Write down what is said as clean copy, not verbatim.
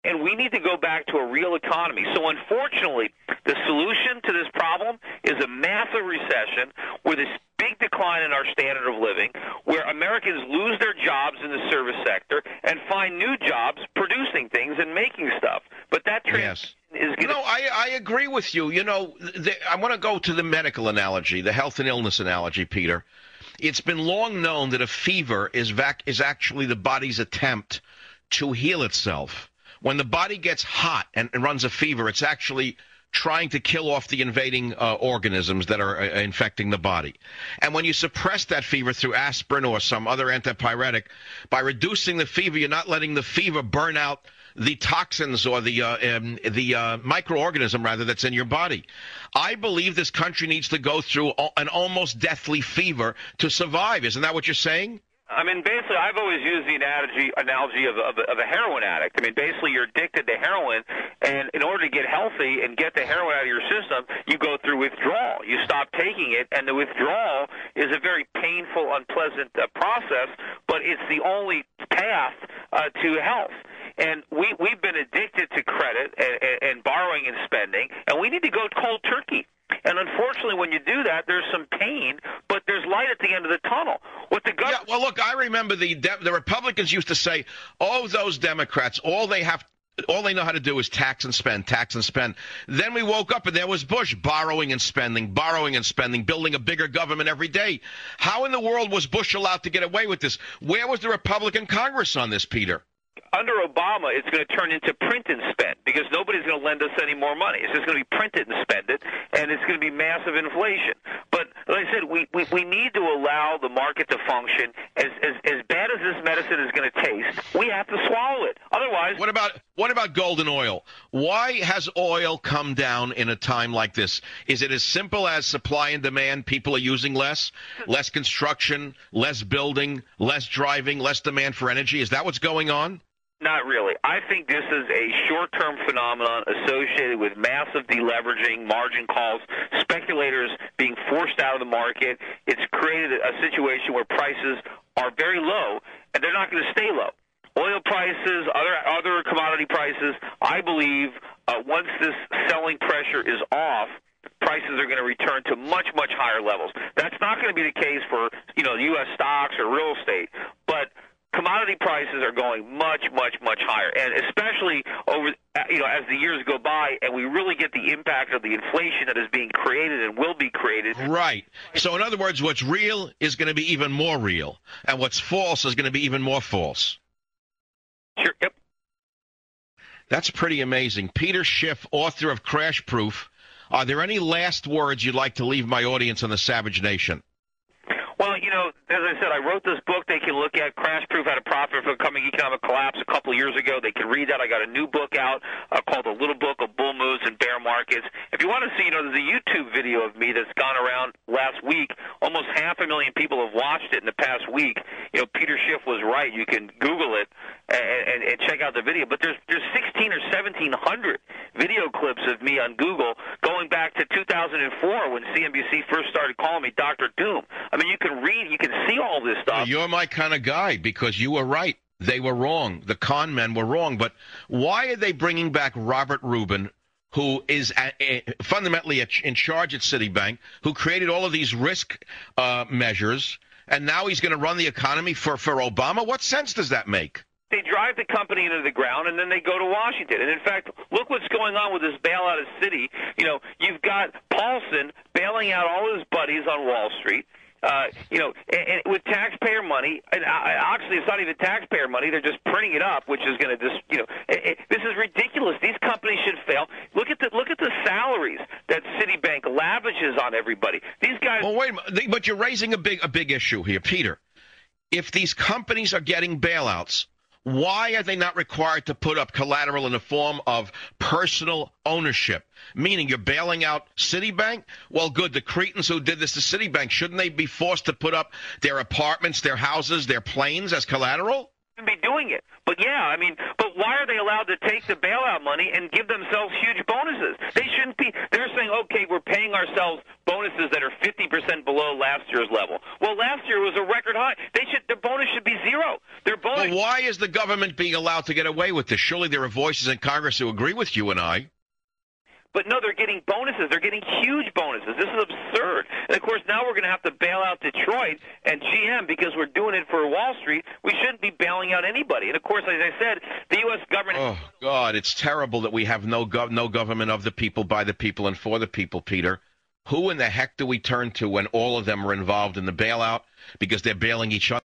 and we need to go back to a real economy. So unfortunately, the solution to this problem is a massive recession with this big decline in our standard of living, where Americans lose their jobs in the service sector and find new jobs producing things and making stuff. But that transition is going to... I agree with you. You know, I want to go to the medical analogy, the health and illness analogy, Peter. It's been long known that a fever is actually the body's attempt to heal itself. When the body gets hot and runs a fever, it's actually trying to kill off the invading organisms that are infecting the body. And when you suppress that fever through aspirin or some other antipyretic, by reducing the fever, you're not letting the fever burn out the toxins or the microorganism, rather, that's in your body. I believe this country needs to go through an almost deathly fever to survive. Isn't that what you're saying? I mean, basically, I've always used the analogy of a heroin addict. I mean, basically, you're addicted to heroin, and in order to get healthy and get the heroin out of your system, you go through withdrawal. You stop taking it, and the withdrawal is a very painful, unpleasant process, but it's the only path to health. And we've been addicted to credit and borrowing and spending, and we need to go cold turkey. And unfortunately, when you do that, there's some pain, but there's light at the end of the tunnel. What the government... Yeah, well, look, I remember the Republicans used to say, oh, those Democrats, all they know how to do is tax and spend, tax and spend. Then we woke up and there was Bush borrowing and spending, building a bigger government every day. How in the world was Bush allowed to get away with this? Where was the Republican Congress on this, Peter? Under Obama, it's going to turn into print and spend because nobody's going to lend us any more money. It's just going to be print it and spend it, and it's going to be massive inflation. But like I said, we need to allow the market to function. As bad as this medicine is going to taste, we have to swallow it. Otherwise, what about gold and oil? Why has oil come down in a time like this? Is it as simple as supply and demand? People are using less construction, less building, less driving, less demand for energy. Is that what's going on? Not really. I think this is a short-term phenomenon associated with massive deleveraging, margin calls, speculators being forced out of the market. It's created a situation where prices are very low, and they're not going to stay low. Oil prices, other commodity prices, I believe once this selling pressure is off, prices are going to return to much, much higher levels. That's not going to be the case for, U.S. stocks or real estate, but commodity prices are going much, much, much higher, and especially over, as the years go by, and we really get the impact of the inflation that is being created and will be created. Right. So, in other words, what's real is going to be even more real, and what's false is going to be even more false. Sure. Yep. That's pretty amazing. Peter Schiff, author of Crash Proof. Are there any last words you'd like to leave my audience on the Savage Nation? Well, as I said, I wrote this book they can look at, Crash Proof, How to Profit from Coming Economic Collapse, a couple of years ago. They can read that. I got a new book out called The Little Book of Bull Moves and Bear Markets. If you want to see, there's a YouTube video of me that's gone around last week. Almost 500,000 people have watched it in the past week. Peter Schiff was right. You can Google it and check out the video. But there's 16 or 1,700 video clips of me on Google going back to 2004 when CNBC first started calling me Dr. Doom. I mean, you can read, you can see all this stuff. Well, you're my kind of guy because you were right. They were wrong. The con men were wrong. But why are they bringing back Robert Rubin, who is fundamentally in charge at Citibank, who created all of these risk measures, and now he's going to run the economy for Obama? What sense does that make? They drive the company into the ground, and then they go to Washington. And, in fact, look what's going on with this bailout of Citi. You've got Paulson bailing out all his buddies on Wall Street. And with taxpayer money, and actually it's not even taxpayer money, they're just printing it up, which is going to just, this is ridiculous. These companies should fail. Look at the salaries that Citibank lavishes on everybody. These guys. Well, wait a minute, but you're raising a big issue here, Peter. If these companies are getting bailouts, why are they not required to put up collateral in the form of personal ownership? Meaning you're bailing out Citibank? Well, good. The cretins who did this to Citibank, shouldn't they be forced to put up their apartments, their houses, their planes as collateral? Be doing it. But but why are they allowed to take the bailout money and give themselves huge bonuses? They shouldn't be. They're saying, okay, we're paying ourselves bonuses that are 50% below last year's level. Well, last year was a record high. Their bonus should be zero. Their bonus. Well, is the government being allowed to get away with this? Surely there are voices in Congress who agree with you and I. But no, they're getting bonuses. They're getting huge bonuses. This is absurd. And, of course, now we're going to have to bail out Detroit and GM because we're doing it for Wall Street. We shouldn't be bailing out anybody. And, of course, as I said, the U.S. government... Oh, God, it's terrible that we have no government of the people, by the people, and for the people, Peter. Who in the heck do we turn to when all of them are involved in the bailout because they're bailing each other